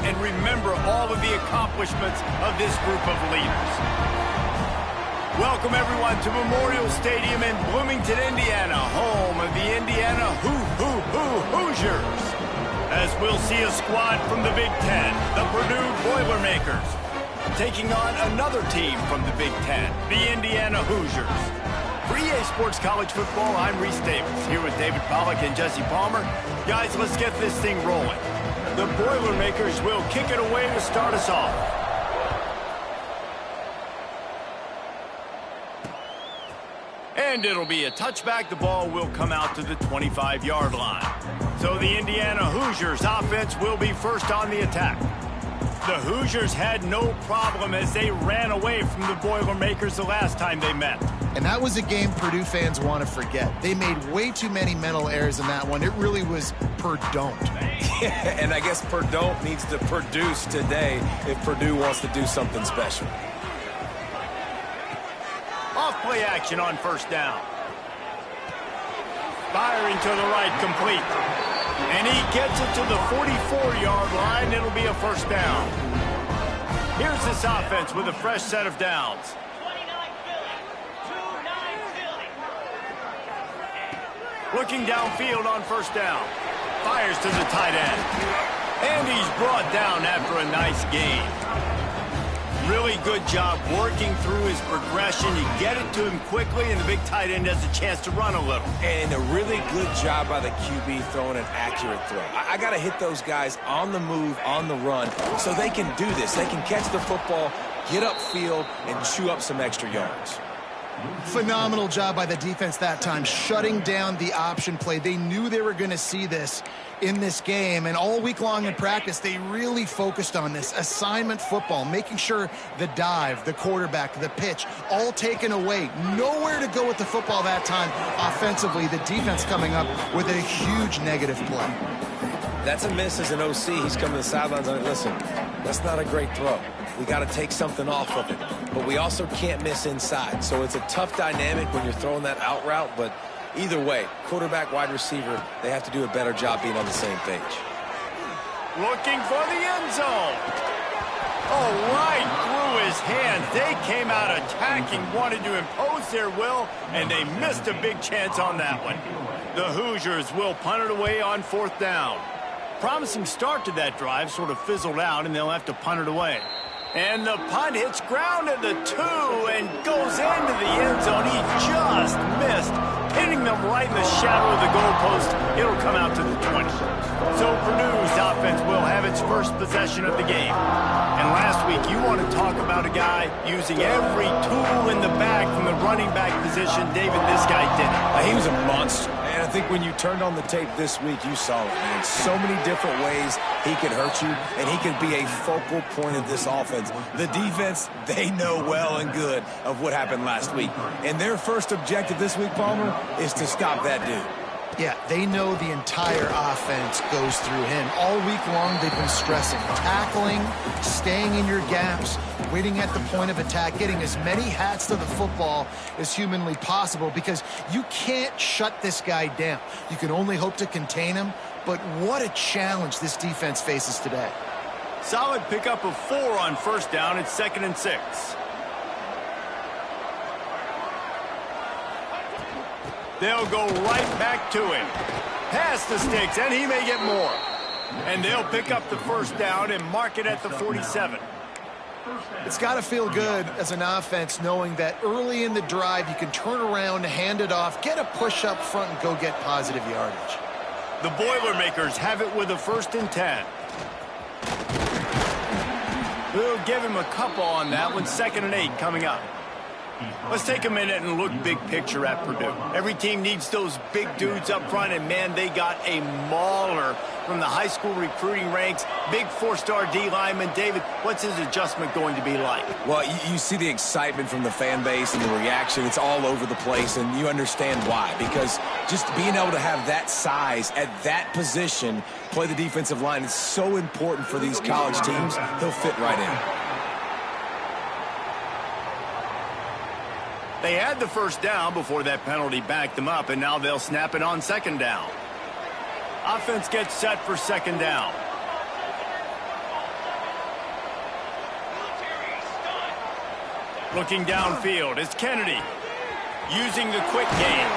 and remember all of the accomplishments of this group of leaders. Welcome, everyone, to Memorial Stadium in Bloomington, Indiana, home of the Indiana Hoosiers. As we'll see a squad from the Big Ten, the Purdue Boilermakers, taking on another team from the Big Ten, the Indiana Hoosiers. For EA Sports College Football, I'm Reese Davis, here with David Pollack and Jesse Palmer. Guys, let's get this thing rolling. The Boilermakers will kick it away to start us off. And it'll be a touchback. The ball will come out to the 25-yard line. So the Indiana Hoosiers offense will be first on the attack. The Hoosiers had no problem as they ran away from the Boilermakers the last time they met. And that was a game Purdue fans want to forget. They made way too many mental errors in that one. It really was Purdue. Yeah, and I guess Purdue needs to produce today if Purdue wants to do something special. Off-play action on first down. Firing to the right, complete. And he gets it to the 44-yard line. It'll be a first down. Here's this offense with a fresh set of downs. Looking downfield on first down. Fires to the tight end. And he's brought down after a nice gain. Really good job working through his progression. You get it to him quickly, and the big tight end has a chance to run a little. And a really good job by the QB throwing an accurate throw. I got to hit those guys on the move, on the run, so they can do this. They can catch the football, get upfield, and chew up some extra yards. Phenomenal job by the defense that time, shutting down the option play. They knew they were going to see this in this game, and all week long in practice, they really focused on this assignment football, making sure the dive, the quarterback, the pitch, all taken away. Nowhere to go with the football that time offensively. The defense coming up with a huge negative play. That's a miss as an OC. He's coming to the sidelines on it. Listen, that's not a great throw. We got to take something off of it. But we also can't miss inside. So it's a tough dynamic when you're throwing that out route. But either way, quarterback, wide receiver, they have to do a better job being on the same page. Looking for the end zone. Oh, right through his hands. They came out attacking, wanted to impose their will, and they missed a big chance on that one. The Hoosiers will punt it away on fourth down. Promising start to that drive, sort of fizzled out, and they'll have to punt it away. And the punt hits ground at the 2 and goes into the end zone. He just missed, hitting them right in the shadow of the goalpost. It'll come out to the 20. So Purdue's offense will have its first possession of the game. And last week, you want to talk about a guy using every tool in the bag from the running back position. David, this guy did it. He was a monster. And I think when you turned on the tape this week, you saw it, man. So many different ways he can hurt you, and he can be a focal point of this offense. The defense, they know well and good of what happened last week. And their first objective this week, Palmer, is to stop that dude. Yeah, they know the entire offense goes through him. All week long, they've been stressing, tackling, staying in your gaps, waiting at the point of attack, getting as many hats to the football as humanly possible, because you can't shut this guy down. You can only hope to contain him, but what a challenge this defense faces today. Solid pickup of 4 on first down. It's 2nd and 6. They'll go right back to him. Past the sticks, and he may get more. And they'll pick up the first down and mark it at the 47. It's got to feel good as an offense knowing that early in the drive you can turn around, hand it off, get a push up front, and go get positive yardage. The Boilermakers have it with a 1st and 10. We'll give him a couple on that one. 2nd and 8 coming up. Let's take a minute and look big picture at Purdue. Every team needs those big dudes up front, and, man, they got a mauler from the high school recruiting ranks. Big 4-star D lineman. David, what's his adjustment going to be like? Well, you see the excitement from the fan base and the reaction. It's all over the place, and you understand why. Because just being able to have that size at that position, play the defensive line, is so important for these college teams. He'll fit right in. They had the first down before that penalty backed them up, and now they'll snap it on 2nd down. Offense gets set for 2nd down. Looking downfield, it's Kennedy. Using the quick game.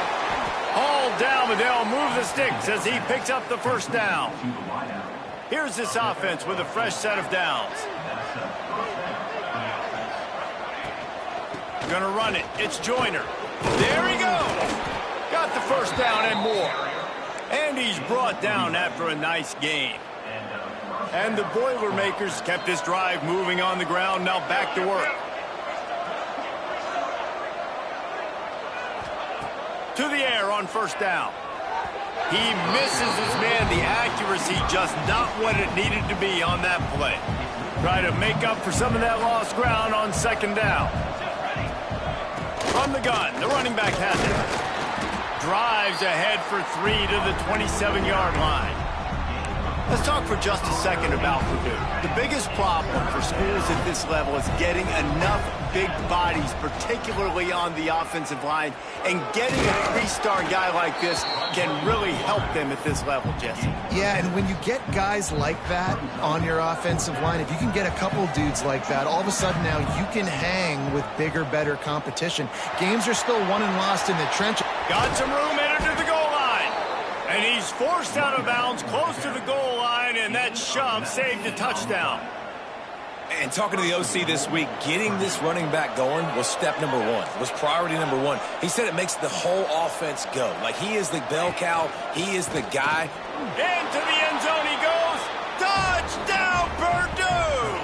Hauled down, but they'll move the sticks as he picks up the first down. Here's this offense with a fresh set of downs. Gonna run it. It's Joyner. There he goes. Got the first down and more. And he's brought down after a nice gain. And the Boilermakers kept this drive moving on the ground. Now back to work. To the air on first down. He misses his man. The accuracy just not what it needed to be on that play. Try to make up for some of that lost ground on second down. From the gun, the running back has it. Drives ahead for 3 to the 27-yard line. Let's talk for just a second about Purdue. The biggest problem for schools at this level is getting enough big bodies, particularly on the offensive line, and getting a 3-star guy like this can really help them at this level, Jesse. Yeah, and when you get guys like that on your offensive line, if you can get a couple dudes like that, all of a sudden now you can hang with bigger, better competition. Games are still won and lost in the trenches. Got some room headed to the goal line. And he's forced out of bounds close to the goal line, and that shove saved a touchdown. And talking to the OC this week, getting this running back going was step number one, was priority number one. He said it makes the whole offense go. Like, he is the bell cow. He is the guy. Into the end zone he goes. Touchdown, Purdue!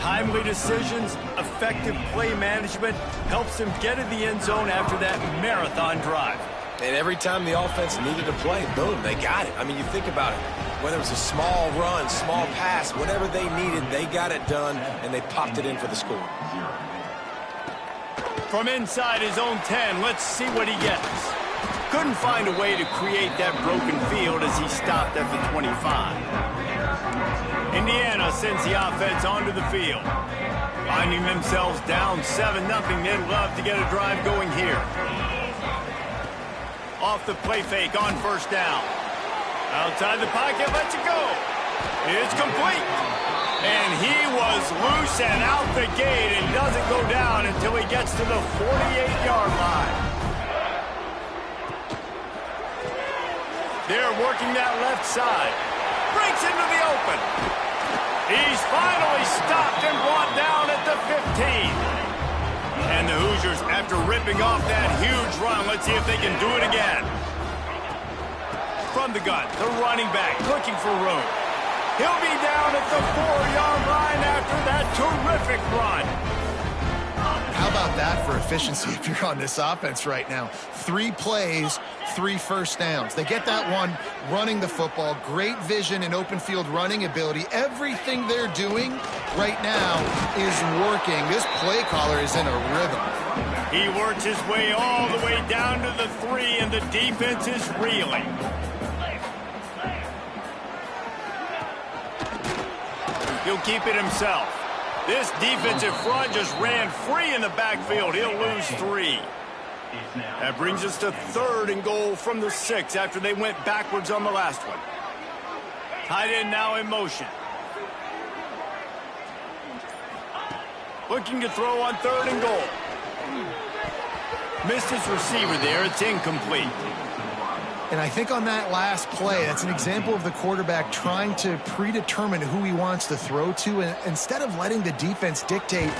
Timely decisions, effective play management helps him get to the end zone after that marathon drive. And every time the offense needed a play, boom, they got it. I mean, you think about it. Whether it was a small run, small pass, whatever they needed, they got it done, and they popped it in for the score. From inside his own 10, let's see what he gets. Couldn't find a way to create that broken field as he stopped at the 25. Indiana sends the offense onto the field. Finding themselves down 7-0, they'd love to get a drive going here. Off the play fake on first down. Outside the pocket, lets it go. It's complete. And he was loose and out the gate and doesn't go down until he gets to the 48-yard line. They're working that left side. Breaks into the open. He's finally stopped and brought down at the 15. And the Hoosiers, after ripping off that huge run, let's see if they can do it again. From the gun, the running back looking for room. He'll be down at the 4-yard line after that terrific run. How about that for efficiency if you're on this offense right now? 3 plays, 3 first downs. They get that one running the football, great vision and open field running ability. Everything they're doing right now is working. This play caller is in a rhythm. He works his way all the way down to the 3, and the defense is reeling. He'll keep it himself. This defensive front just ran free in the backfield. He'll lose 3. That brings us to 3rd and goal from the 6 after they went backwards on the last one. Tight end now in motion. Looking to throw on 3rd and goal. Missed his receiver there. It's incomplete. And I think on that last play, that's an example of the quarterback trying to predetermine who he wants to throw to, and instead of letting the defense dictate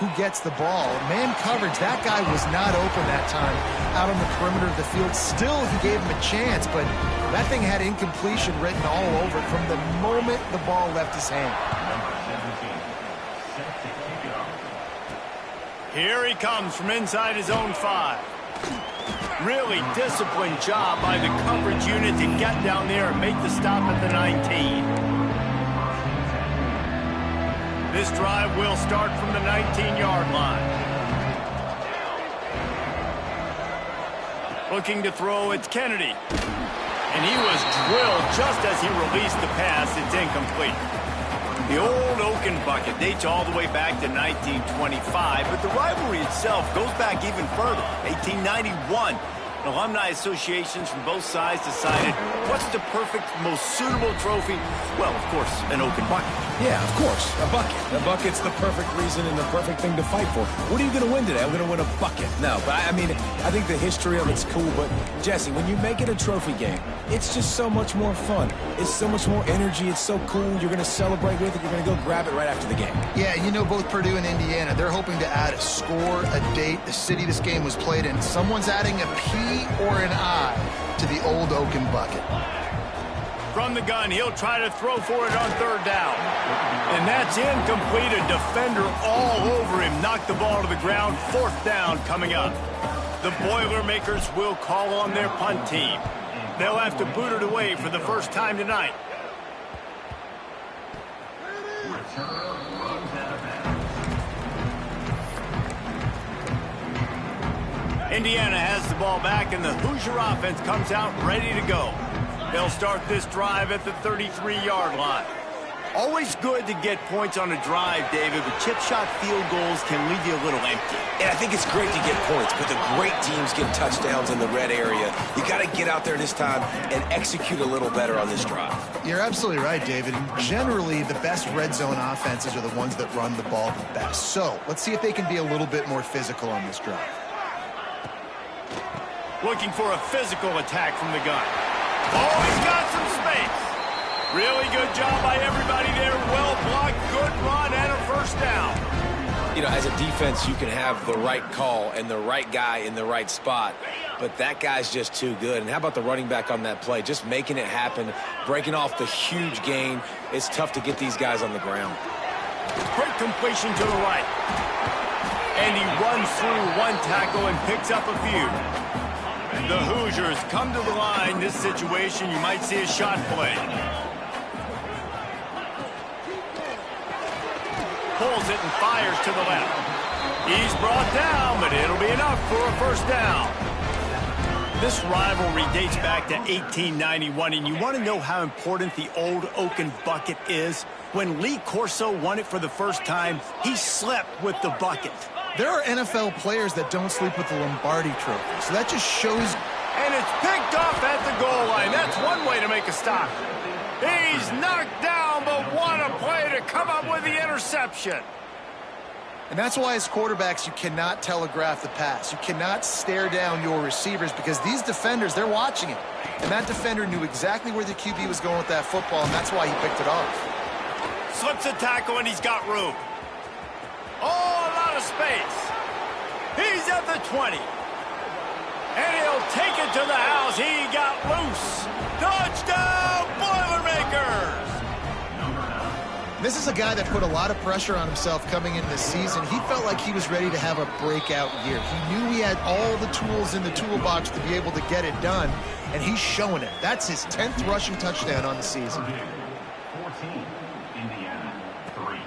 who gets the ball. Man coverage, that guy was not open that time out on the perimeter of the field. Still, he gave him a chance, but that thing had incompletion written all over it from the moment the ball left his hand. Here he comes from inside his own 5. Really disciplined job by the coverage unit to get down there and make the stop at the 19. This drive will start from the 19-yard line. Looking to throw, it's Kennedy. And he was drilled just as he released the pass. It's incomplete. The old Oaken bucket dates all the way back to 1925, but the rivalry itself goes back even further, 1891. Alumni associations from both sides decided what's the perfect, most suitable trophy? Well, of course, an open bucket. Yeah, of course, a bucket. A bucket's the perfect reason and the perfect thing to fight for. What are you going to win today? I'm going to win a bucket. No, but I mean, I think the history of it's cool, but Jesse, when you make it a trophy game, it's just so much more fun. It's so much more energy. It's so cool. You're going to celebrate with it. You're going to go grab it right after the game. Yeah, you know, both Purdue and Indiana, they're hoping to add a score, a date, the city this game was played in. Someone's adding a P or an I to the old Oaken bucket. From the gun, he'll try to throw for it on third down. And that's incomplete. A defender all over him. Knocked the ball to the ground. Fourth down coming up. The Boilermakers will call on their punt team. They'll have to boot it away for the first time tonight. Indiana has the ball back, and the Hoosier offense comes out ready to go. They'll start this drive at the 33-yard line. Always good to get points on a drive, David, but chip shot field goals can leave you a little empty. And I think it's great to get points, but the great teams get touchdowns in the red area. You got to get out there this time and execute a little better on this drive. You're absolutely right, David. And generally, the best red zone offenses are the ones that run the ball the best. So let's see if they can be a little bit more physical on this drive. Looking for a physical attack from the gun. Oh, he's got some space. Really good job by everybody there. Well blocked, good run, and a first down. You know, as a defense, you can have the right call and the right guy in the right spot, but that guy's just too good. And how about the running back on that play? Just making it happen, breaking off the huge gain. It's tough to get these guys on the ground. Great completion to the right. And he runs through one tackle and picks up a few. The Hoosiers come to the line. This situation, you might see a shot play. Pulls it and fires to the left. He's brought down, but it'll be enough for a first down. This rivalry dates back to 1891, and you want to know how important the old Oaken bucket is? When Lee Corso won it for the first time, he slept with the bucket. There are NFL players that don't sleep with the Lombardi trophy, so that just shows. And it's picked off at the goal line. That's one way to make a stop. He's knocked down, but what a play to come up with the interception. And that's why as quarterbacks, you cannot telegraph the pass. You cannot stare down your receivers because these defenders, they're watching it. And that defender knew exactly where the QB was going with that football, and that's why he picked it off. Slips a tackle, and he's got room. Oh, a lot of space. He's at the 20. And he'll take it to the house. He got loose. Touchdown, Boilermakers! This is a guy that put a lot of pressure on himself coming into this season. He felt like he was ready to have a breakout year. He knew he had all the tools in the toolbox to be able to get it done, and he's showing it. That's his 10th rushing touchdown on the season. 14, Indiana, 3.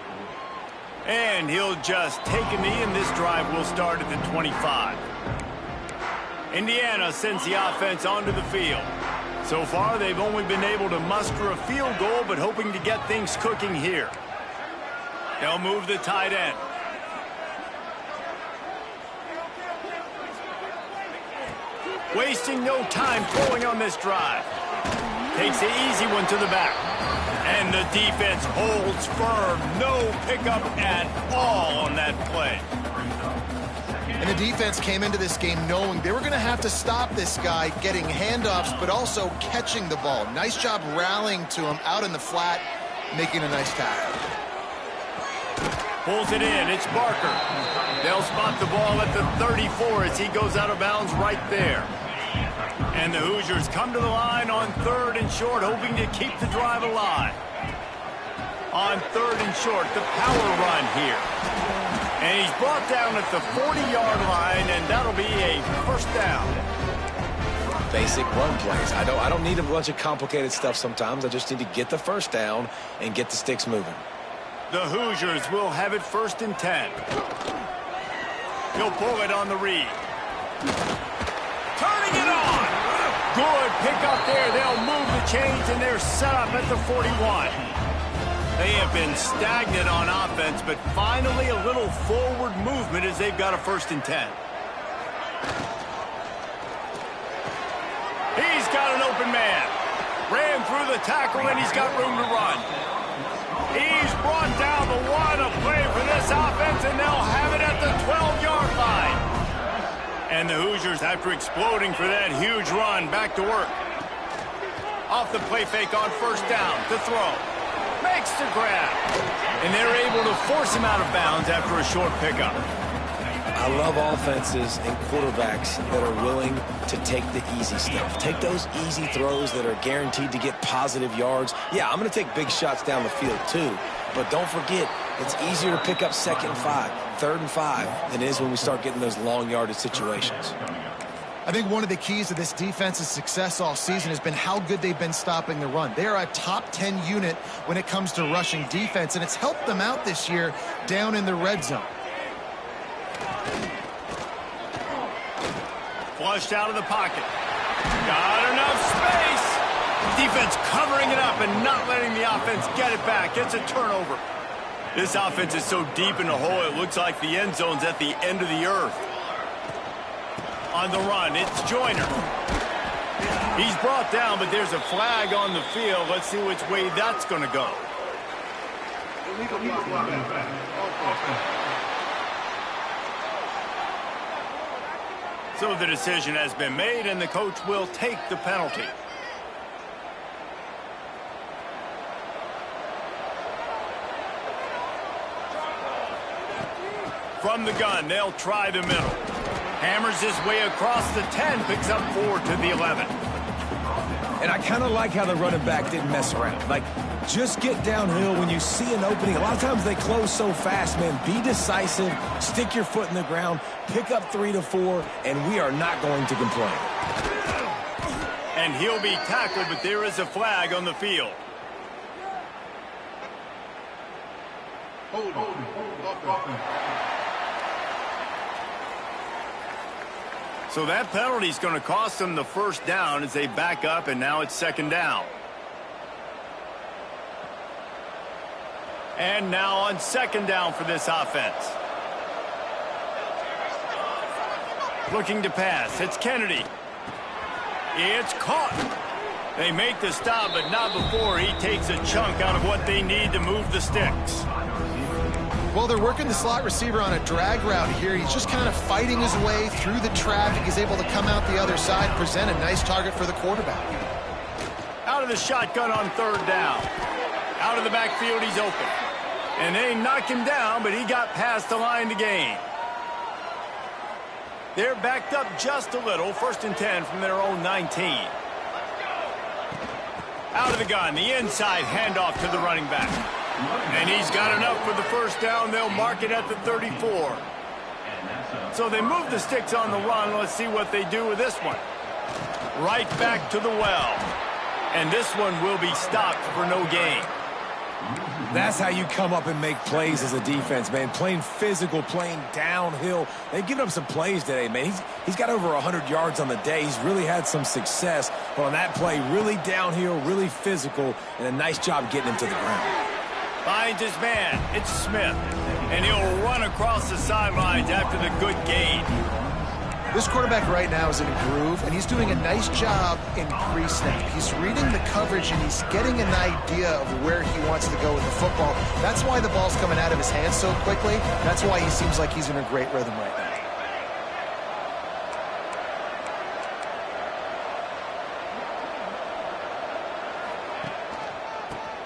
And he'll just take a knee, and this drive will start at the 25. Indiana sends the offense onto the field. So far, they've only been able to muster a field goal, but hoping to get things cooking here. They'll move the tight end. Wasting no time throwing on this drive. Takes the easy one to the back. And the defense holds firm. No pickup at all on that play. And the defense came into this game knowing they were going to have to stop this guy getting handoffs, but also catching the ball. Nice job rallying to him out in the flat, making a nice tackle. Pulls it in. It's Barker. They'll spot the ball at the 34 as he goes out of bounds right there. And the Hoosiers come to the line on 3rd and short, hoping to keep the drive alive. On 3rd and short, the power run here. And he's brought down at the 40-yard line, and that'll be a first down. Basic run plays. I don't need a bunch of complicated stuff sometimes. I just need to get the first down and get the sticks moving. The Hoosiers will have it 1st and 10. He'll pull it on the read. Turning it on. Good pickup there. They'll move the chains, and they're set up at the 41. They have been stagnant on offense, but finally a little forward movement as they've got a 1st and 10. open man. Ran through the tackle, and he's got room to run. He's brought down the one, a play for this offense, and they'll have it at the 12-yard line. And the Hoosiers, after exploding for that huge run, back to work. Off the play fake on first down to throw. Makes the grab. And they're able to force him out of bounds after a short pickup. I love offenses and quarterbacks that are willing to take the easy stuff. Take those easy throws that are guaranteed to get positive yards. Yeah, I'm going to take big shots down the field too. But don't forget, it's easier to pick up 2nd and 5, 3rd and 5 than it is when we start getting those long yardage situations. I think one of the keys to this defense's success all season has been how good they've been stopping the run. They are a top 10 unit when it comes to rushing defense, and it's helped them out this year down in the red zone. Flushed out of the pocket. Got enough space. Defense covering it up and not letting the offense get it back. Gets a turnover. This offense is so deep in the hole, it looks like the end zone's at the end of the earth. On the run, it's Joyner. He's brought down, but there's a flag on the field. Let's see which way that's going to go. So the decision has been made, and the coach will take the penalty. From the gun, they'll try the middle. Hammers his way across the 10, picks up 4 to the 11. And I kind of like how the running back didn't mess around. Like, just get downhill when you see an opening. A lot of times they close so fast, man. Be decisive, stick your foot in the ground, pick up 3 to 4, and we are not going to complain. And he'll be tackled, but there is a flag on the field. So that penalty is going to cost them the first down as they back up, and now it's 2nd down. And now on 2nd down for this offense. Looking to pass. It's Kennedy. It's caught. They make the stop, but not before he takes a chunk out of what they need to move the sticks. Well, they're working the slot receiver on a drag route here. He's just kind of fighting his way through the traffic. He's able to come out the other side, present a nice target for the quarterback. Out of the shotgun on 3rd down. Out of the backfield, he's open. And they knocked him down, but he got past the line to gain. They're backed up just a little. 1st and 10 from their own 19. Out of the gun, the inside handoff to the running back. And he's got enough for the first down. They'll mark it at the 34. So they move the sticks on the run. Let's see what they do with this one. Right back to the well. And this one will be stopped for no gain. That's how you come up and make plays as a defense, man. Playing physical, playing downhill. They've given up some plays today, man. He's got over 100 yards on the day. He's really had some success. But on that play, really downhill, really physical, and a nice job getting him to the ground. Finds his man. It's Smith. And he'll run across the sidelines after the good gain. This quarterback right now is in a groove, and he's doing a nice job in pre-snap. He's reading the coverage, and he's getting an idea of where he wants to go with the football. That's why the ball's coming out of his hands so quickly. That's why he seems like he's in a great rhythm right now.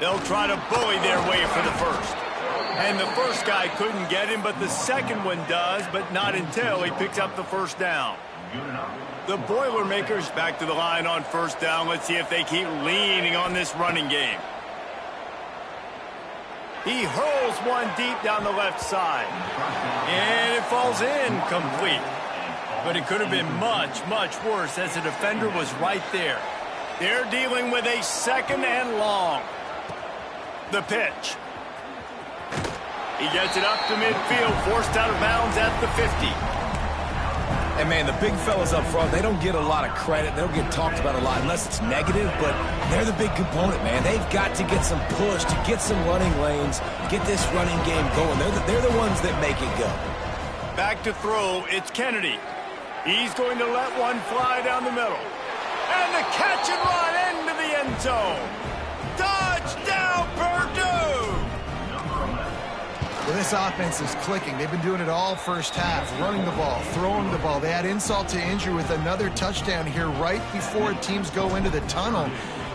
They'll try to bully their way for the first. And the first guy couldn't get him, but the second one does, but not until he picks up the first down. The Boilermakers back to the line on 1st down. Let's see if they keep leaning on this running game. He hurls one deep down the left side. And it falls incomplete. But it could have been much, much worse as the defender was right there. They're dealing with a 2nd and long. The pitch. He gets it up to midfield, forced out of bounds at the 50. And, man, the big fellas up front, they don't get a lot of credit. They don't get talked about a lot unless it's negative, but they're the big component, man. They've got to get some push, to get some running lanes, get this running game going. They're the ones that make it go. Back to throw, it's Kennedy. He's going to let one fly down the middle. And the catch and run into the end zone. Touchdown, Purdue! Well, this offense is clicking. They've been doing it all first half, running the ball, throwing the ball. They had insult to injury with another touchdown here right before teams go into the tunnel.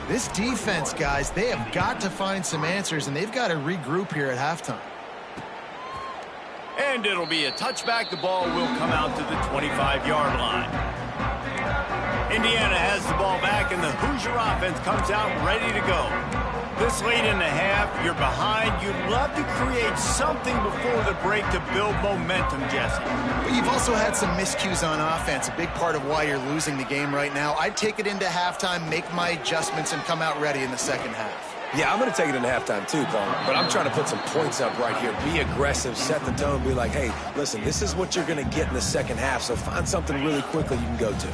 This defense, guys, they have got to find some answers, and they've got to regroup here at halftime. And it'll be a touchback. The ball will come out to the 25-yard line. Indiana has the ball back, and the Hoosier offense comes out ready to go. This late in the half, you're behind. You'd love to create something before the break to build momentum, Jesse. But you've also had some miscues on offense, a big part of why you're losing the game right now. I'd take it into halftime, make my adjustments, and come out ready in the second half. Yeah, I'm going to take it into halftime too, Paul. But I'm trying to put some points up right here. Be aggressive, set the tone, be like, hey, listen, this is what you're going to get in the second half, so find something really quickly you can go to.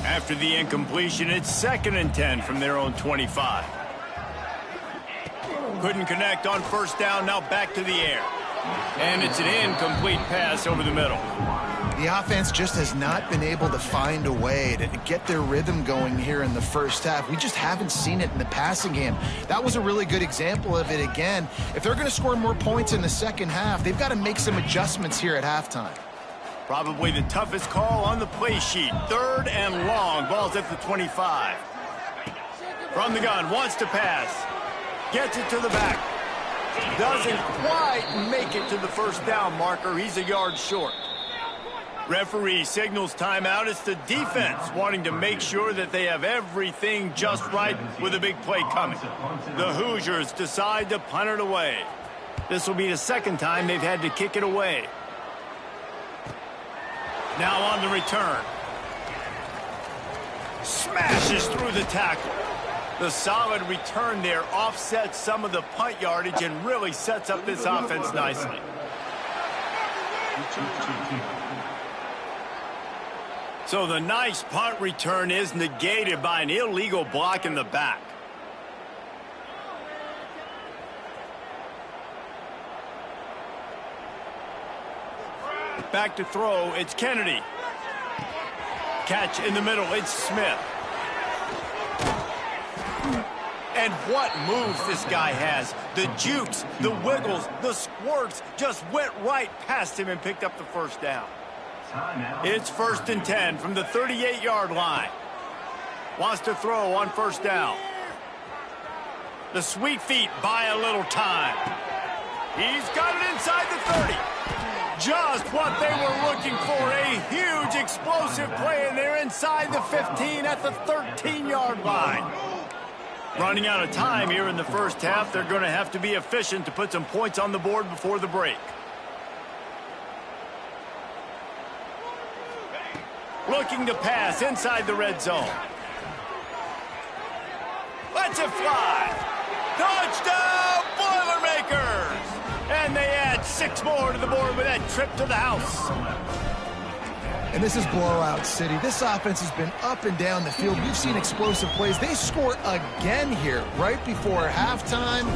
After the incompletion, it's 2nd and 10 from their own 25. Couldn't connect on first down, now back to the air. And it's an incomplete pass over the middle. The offense just has not been able to find a way to get their rhythm going here in the first half. We just haven't seen it in the passing game. That was a really good example of it again. If they're going to score more points in the second half, they've got to make some adjustments here at halftime. Probably the toughest call on the play sheet. 3rd and long. Ball's at the 25. From the gun, wants to pass. Gets it to the back. Doesn't quite make it to the first down marker. He's a yard short. Referee signals timeout. It's the defense wanting to make sure that they have everything just right with a big play coming. The Hoosiers decide to punt it away. This will be the second time they've had to kick it away. Now on the return. Smashes through the tackle. The solid return there offsets some of the punt yardage and really sets up this offense nicely. So the nice punt return is negated by an illegal block in the back. Back to throw, it's Kennedy. Catch in the middle, it's Smith. And what moves this guy has. The jukes, the wiggles, the squirts just went right past him and picked up the first down. It's 1st and 10 from the 38-yard line. Wants to throw on first down. The sweet feet buy a little time. He's got it inside the 30. Just what they were looking for. A huge explosive play, and they're inside the 15 at the 13-yard line. Running out of time here in the first half. They're going to have to be efficient to put some points on the board before the break. Looking to pass inside the red zone. Lets it fly. Touchdown, Boilermakers! And they add 6 more to the board with that trip to the house. And this is blowout city. This offense has been up and down the field. We've seen explosive plays. They score again here right before halftime.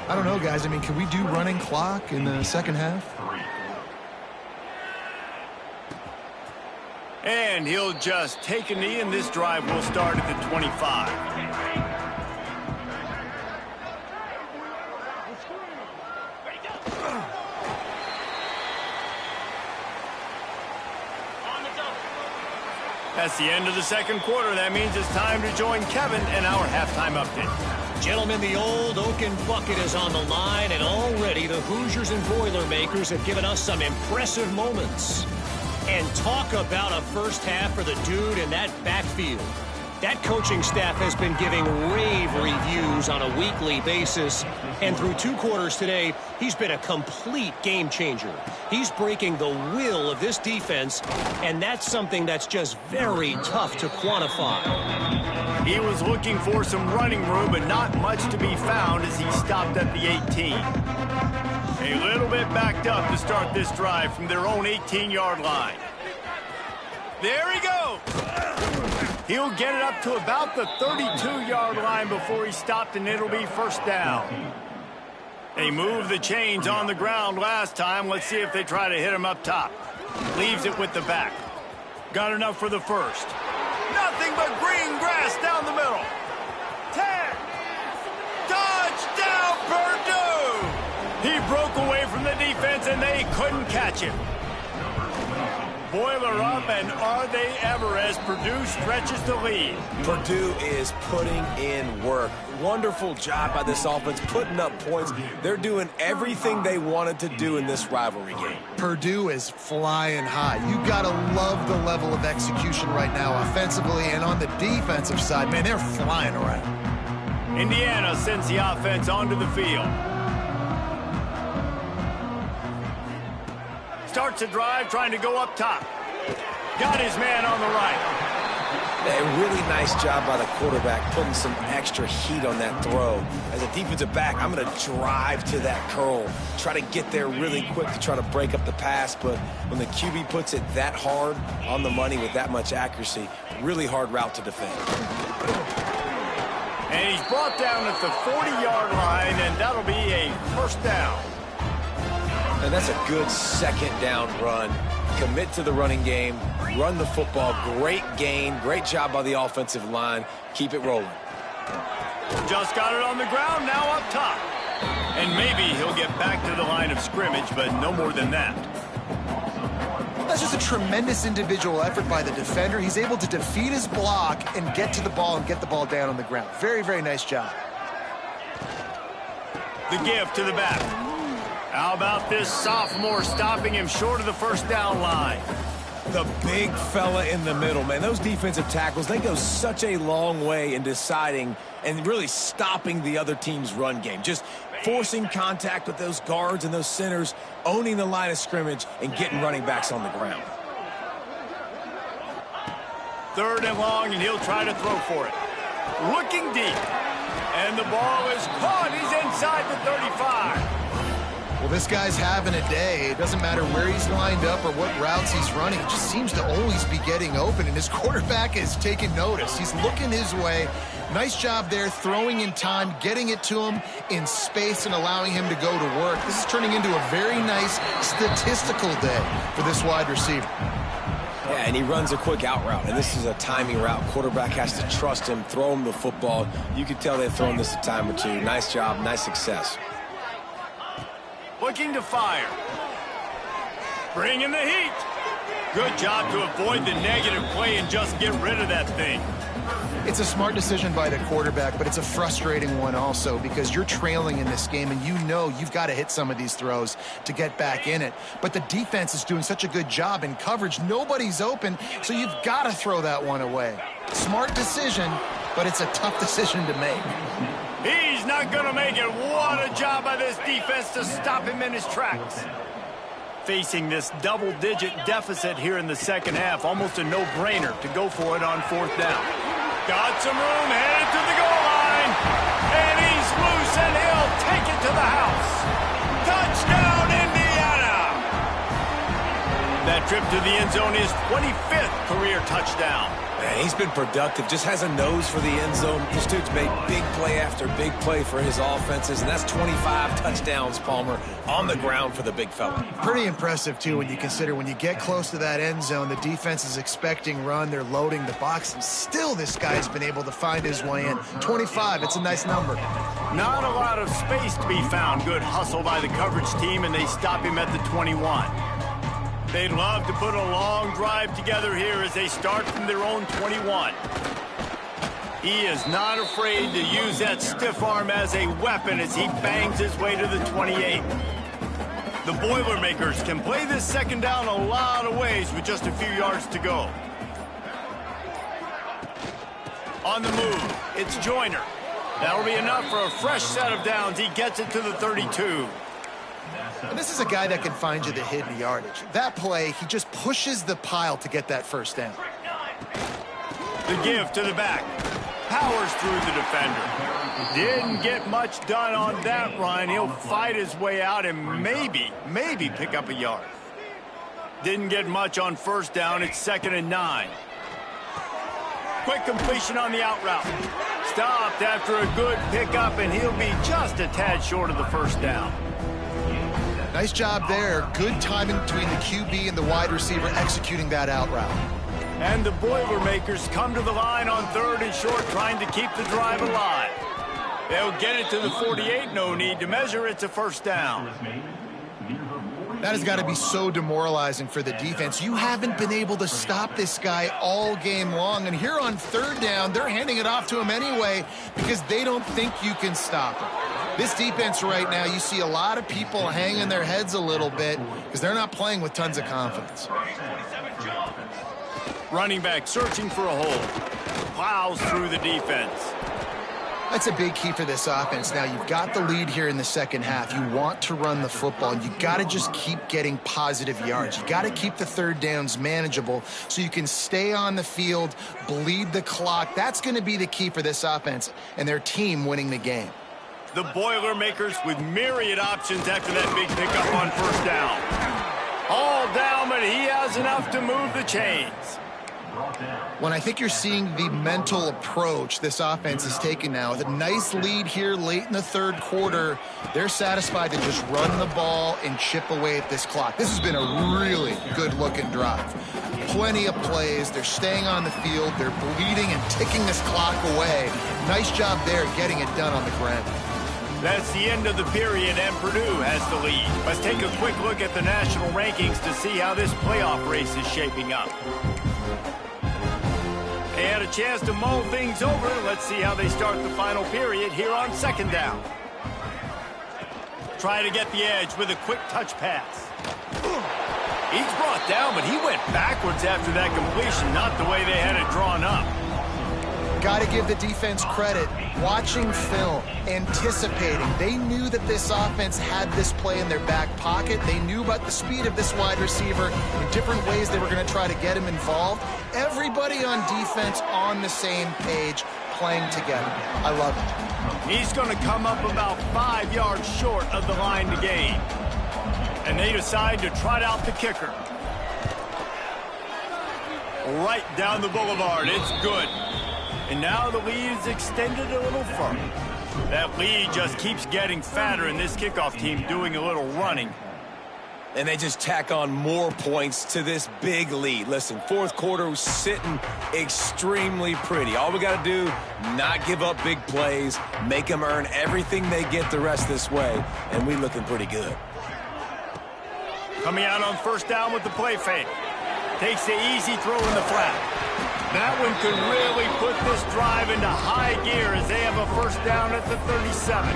I don't know, guys. I mean, can we do running clock in the second half? And he'll just take a knee, and this drive will start at the 25. That's the end of the second quarter. That means it's time to join Kevin and our halftime update. Gentlemen, the old Oaken bucket is on the line, and already the Hoosiers and Boilermakers have given us some impressive moments. And talk about a first half for the dude in that backfield. That coaching staff has been giving rave reviews on a weekly basis. And through 2 quarters today, he's been a complete game changer. He's breaking the will of this defense, and that's something that's just very tough to quantify. He was looking for some running room, but not much to be found as he stopped at the 18. A little bit backed up to start this drive from their own 18-yard line. There he goes. He'll get it up to about the 32-yard line before he stopped, and it'll be first down. They moved the chains on the ground last time. Let's see if they try to hit him up top. Leaves it with the back. Got enough for the first. Nothing nothing but green grass down the middle. 10. Touchdown, Purdue! He broke away from the defense, and they couldn't catch him. Boiler up, and are they ever, as Purdue stretches the lead. Purdue is putting in work. Wonderful job by this offense, putting up points. They're doing everything they wanted to do in this rivalry game. Purdue is flying high. You gotta love the level of execution right now, offensively and on the defensive side. Man, they're flying around. Indiana sends the offense onto the field. Starts a drive, trying to go up top. Got his man on the right. A really nice job by the quarterback, putting some extra heat on that throw. As a defensive back, I'm going to drive to that curl, try to get there really quick to try to break up the pass, but when the QB puts it that hard on the money with that much accuracy, really hard route to defend. And he's brought down at the 40-yard line, and that'll be a first down. And that's a good second down run. Commit to the running game, run the football, great gain, great job by the offensive line. Keep it rolling. Just got it on the ground, now up top. And maybe he'll get back to the line of scrimmage, but no more than that. That's just a tremendous individual effort by the defender. He's able to defeat his block and get to the ball and get the ball down on the ground. Very, very nice job. The give to the back. How about this sophomore stopping him short of the first down line? The big fella in the middle, man. Those defensive tackles, they go such a long way in deciding and really stopping the other team's run game. Just forcing contact with those guards and those centers, owning the line of scrimmage, and getting running backs on the ground. 3rd and long, and he'll try to throw for it. Looking deep. And the ball is caught. He's inside the 35. Well, this guy's having a day. It doesn't matter where he's lined up or what routes he's running. He just seems to always be getting open, and his quarterback is taking notice. He's looking his way. Nice job there, throwing in time, getting it to him in space and allowing him to go to work. This is turning into a very nice statistical day for this wide receiver. Yeah, and he runs a quick out route, and this is a timing route. Quarterback has to trust him, throw him the football. You can tell they've thrown this a time or two. Nice job, nice success. Looking to fire. Bringing the heat. Good job to avoid the negative play and just get rid of that thing. It's a smart decision by the quarterback, but it's a frustrating one also because you're trailing in this game and you know you've got to hit some of these throws to get back in it. But the defense is doing such a good job in coverage. Nobody's open, so you've got to throw that one away. Smart decision, but it's a tough decision to make. He's not going to make it. What a job by this defense to stop him in his tracks. Facing this double-digit deficit here in the second half, almost a no-brainer to go for it on 4th down. Got some room, headed to the goal line, and he's loose, and he'll take it to the house. Touchdown, Indiana! That trip to the end zone is 25th career touchdown. Man, he's been productive, just has a nose for the end zone. This dude's made big play after big play for his offenses, and that's 25 touchdowns, Palmer, on the ground for the big fella. Pretty impressive, too, when you consider when you get close to that end zone, the defense is expecting run, they're loading the box, and still this guy's been able to find his way in. 25, it's a nice number. Not a lot of space to be found. Good hustle by the coverage team, and they stop him at the 21. They'd love to put a long drive together here as they start from their own 21. He is not afraid to use that stiff arm as a weapon as he bangs his way to the 28. The Boilermakers can play this second down a lot of ways with just a few yards to go. On the move, it's Joyner. That'll be enough for a fresh set of downs. He gets it to the 32. And this is a guy that can find you the hidden yardage. That play, he just pushes the pile to get that first down. The give to the back. Powers through the defender. Didn't get much done on that run. He'll fight his way out and maybe pick up a yard. Didn't get much on first down. It's 2nd and 9. Quick completion on the out route. Stopped after a good pickup, and he'll be just a tad short of the first down. Nice job there. Good timing between the QB and the wide receiver executing that out route. And the Boilermakers come to the line on 3rd and short, trying to keep the drive alive. They'll get it to the 48, no need to measure. It's a first down. That has got to be so demoralizing for the defense. You haven't been able to stop this guy all game long, and here on 3rd down, they're handing it off to him anyway because they don't think you can stop him. This defense right now, you see a lot of people hanging their heads a little bit because they're not playing with tons of confidence. Running back searching for a hole. Plows through the defense. That's a big key for this offense. Now, you've got the lead here in the second half. You want to run the football, and you got to just keep getting positive yards. You got to keep the 3rd downs manageable so you can stay on the field, bleed the clock. That's going to be the key for this offense and their team winning the game. The Boilermakers with myriad options after that big pickup on 1st down. All down, but he has enough to move the chains. When I think you're seeing the mental approach this offense is taking now, with a nice lead here late in the 3rd quarter, they're satisfied to just run the ball and chip away at this clock. This has been a really good-looking drive. Plenty of plays. They're staying on the field. They're bleeding and ticking this clock away. Nice job there getting it done on the ground. That's the end of the period, and Purdue has the lead. Let's take a quick look at the national rankings to see how this playoff race is shaping up. They had a chance to mull things over. Let's see how they start the final period here on 2nd down. Try to get the edge with a quick touch pass. He's brought down, but he went backwards after that completion, not the way they had it drawn up. Got to give the defense credit. Watching film, anticipating. They knew that this offense had this play in their back pocket. They knew about the speed of this wide receiver in different ways they were going to try to get him involved. Everybody on defense on the same page, playing together. I love it. He's going to come up about 5 yards short of the line to gain. And they decide to trot out the kicker. Right down the boulevard. It's good. And now the lead is extended a little further. That lead just keeps getting fatter, and this kickoff team doing a little running. And they just tack on more points to this big lead. Listen, 4th quarter was sitting extremely pretty. All we got to do, not give up big plays, make them earn everything they get the rest this way, and we looking pretty good. Coming out on 1st down with the play fake. Takes the easy throw in the flat. That one could really put this drive into high gear as they have a 1st down at the 37.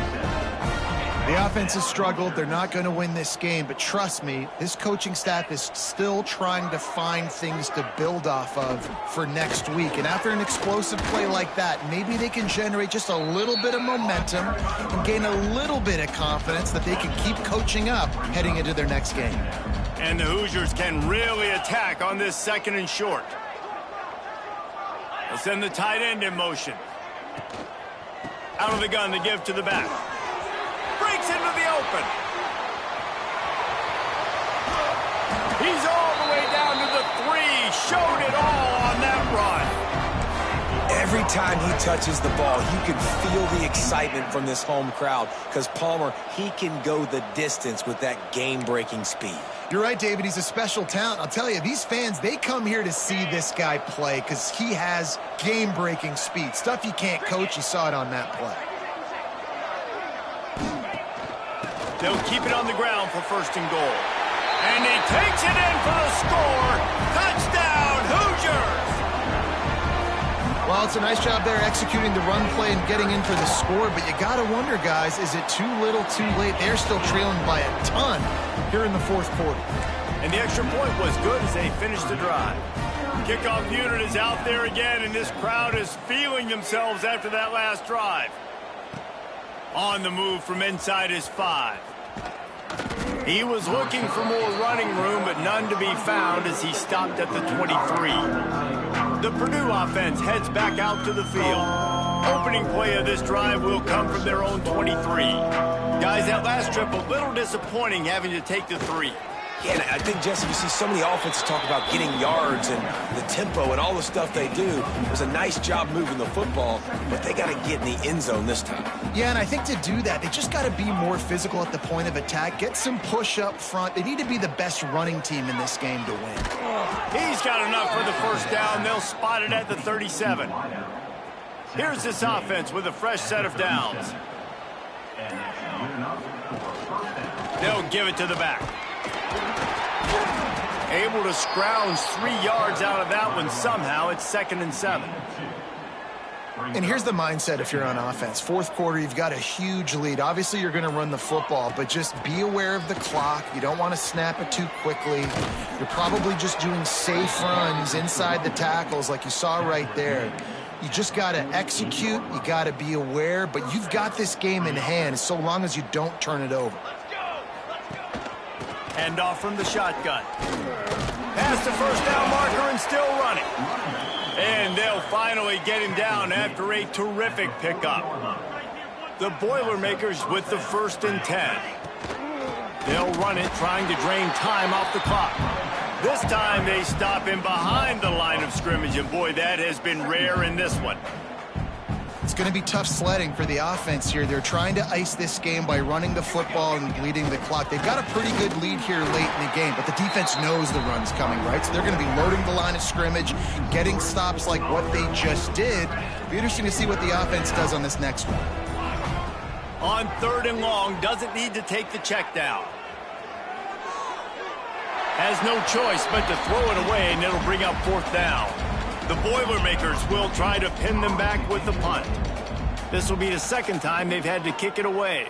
The offense has struggled. They're not going to win this game, but trust me, this coaching staff is still trying to find things to build off of for next week. And after an explosive play like that, maybe they can generate just a little bit of momentum and gain a little bit of confidence that they can keep coaching up heading into their next game. And the Hoosiers can really attack on this 2nd and short. They'll send the tight end in motion. Out of the gun to give to the back. Breaks into the open. He's all the way down to the 3. Showed it all on that run. Every time he touches the ball, you can feel the excitement from this home crowd because Palmer, he can go the distance with that game-breaking speed. You're right, David. He's a special talent. I'll tell you, these fans, they come here to see this guy play because he has game-breaking speed. Stuff you can't coach. You saw it on that play. They'll keep it on the ground for 1st and goal. And he takes it in for the score. Touchdown, Hoosiers! Well, it's a nice job there executing the run play and getting in for the score, but you got to wonder, guys, is it too little, too late? They're still trailing by a ton here in the 4th quarter. And the extra point was good as they finished the drive. Kickoff unit is out there again, and this crowd is feeling themselves after that last drive. On the move from inside his 5. He was looking for more running room, but none to be found as he stopped at the 23. The Purdue offense heads back out to the field. Opening play of this drive will come from their own 23. Guys, that last trip a little disappointing having to take the 3. Yeah, and I think, Jesse, you see so many offenses talk about getting yards and the tempo and all the stuff they do. It was a nice job moving the football, but they got to get in the end zone this time. Yeah, and I think to do that, they just got to be more physical at the point of attack, get some push up front. They need to be the best running team in this game to win. He's got enough for the first down. They'll spot it at the 37. Here's this offense with a fresh set of downs. They'll give it to the back. Able to scrounge 3 yards out of that one somehow. It's 2nd and 7. And here's the mindset if you're on offense. Fourth quarter, you've got a huge lead. Obviously, you're going to run the football, but just be aware of the clock. You don't want to snap it too quickly. You're probably just doing safe runs inside the tackles like you saw right there. You just got to execute. You got to be aware, but you've got this game in hand so long as you don't turn it over. Hand off from the shotgun. Past the first down marker and still running. And they'll finally get him down after a terrific pickup. The Boilermakers with the 1st and 10. They'll run it, trying to drain time off the clock. This time they stop him behind the line of scrimmage, and boy, that has been rare in this one. It's going to be tough sledding for the offense here. They're trying to ice this game by running the football and bleeding the clock. They've got a pretty good lead here late in the game, but the defense knows the run's coming, right? So they're going to be loading the line of scrimmage, getting stops like what they just did. It'll be interesting to see what the offense does on this next one. On 3rd and long, doesn't need to take the check down. Has no choice but to throw it away, and it'll bring up 4th down. The Boilermakers will try to pin them back with the punt. This will be the 2nd time they've had to kick it away.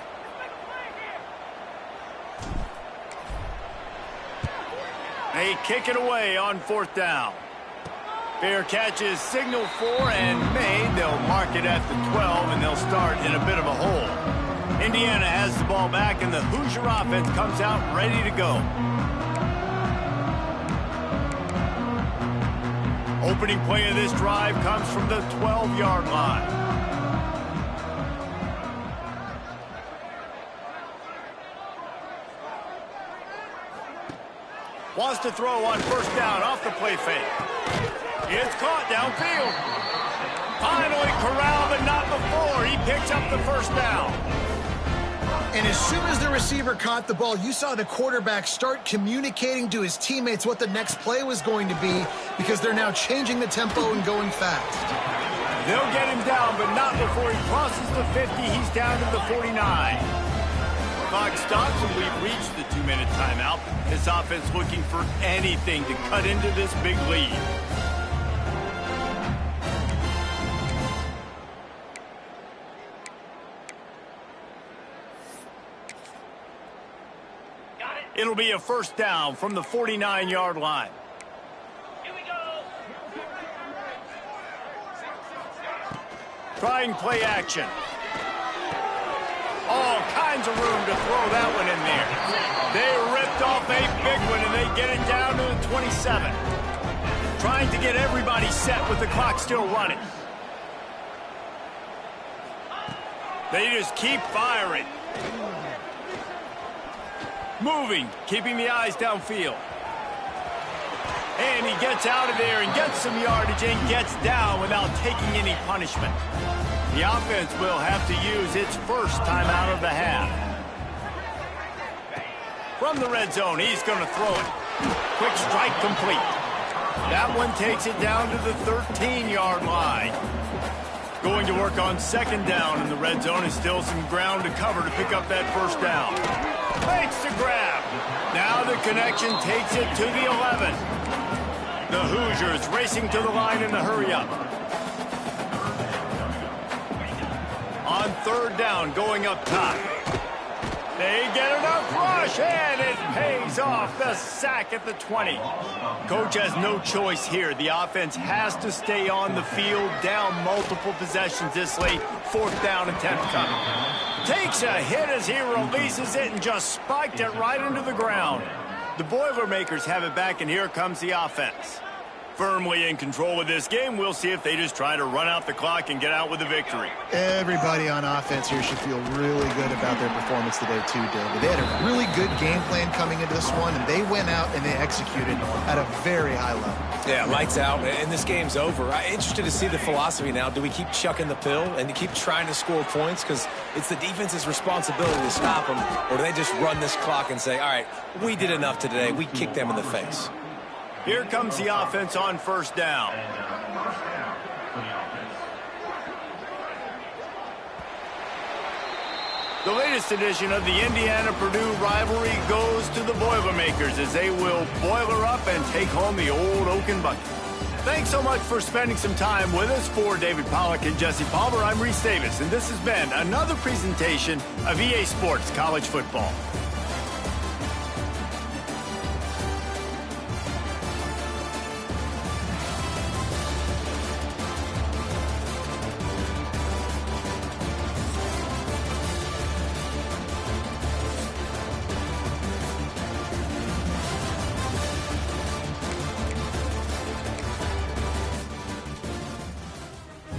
They kick it away on 4th down. Fair catch is signaled for and made. They'll mark it at the 12, and they'll start in a bit of a hole. Indiana has the ball back, and the Hoosier offense comes out ready to go. Opening play of this drive comes from the 12-yard line. Wants to throw on 1st down off the play fake. It's caught downfield. Finally corralled, but not before. He picks up the 1st down. And as soon as the receiver caught the ball, you saw the quarterback start communicating to his teammates what the next play was going to be because they're now changing the tempo and going fast. They'll get him down, but not before he crosses the 50. He's down to the 49. Clock stops, and we've reached the 2-minute timeout. This offense looking for anything to cut into this big lead. It'll be a 1st down from the 49-yard line. Here we go. Trying play action. All kinds of room to throw that one in there. They ripped off a big one, and they get it down to the 27. Trying to get everybody set with the clock still running. They just keep firing. Moving, keeping the eyes downfield. And he gets out of there and gets some yardage and gets down without taking any punishment. The offense will have to use its 1st timeout of the half. From the red zone, he's going to throw it. Quick strike complete. That one takes it down to the 13-yard line. Going to work on 2nd down in the red zone, and still some ground to cover to pick up that 1st down. Makes the grab. Now the connection takes it to the 11. The Hoosiers racing to the line in the hurry-up. On 3rd down, going up top. They get enough rush, and it pays off. The sack at the 20. Coach has no choice here. The offense has to stay on the field, down multiple possessions this late. 4th down attempt coming. Takes a hit as he releases it and just spiked it right into the ground. The Boilermakers have it back, and here comes the offense. firmly in control of this game. We'll see if they just try to run out the clock and get out with a victory. Everybody on offense here should feel really good about their performance today too, David. They had a really good game plan coming into this one, and they went out and they executed at a very high level. Yeah, lights out, and this game's over. I'm interested to see the philosophy now. Do we keep chucking the pill and keep trying to score points because it's the defense's responsibility to stop them, or do they just run this clock and say, all right, we did enough today, we kicked them in the face? Here comes the offense on first down. The latest edition of the Indiana-Purdue rivalry goes to the Boilermakers as they will boiler up and take home the old Oaken Bucket. Thanks so much for spending some time with us. For David Pollack and Jesse Palmer, I'm Reese Davis, and this has been another presentation of EA Sports College Football.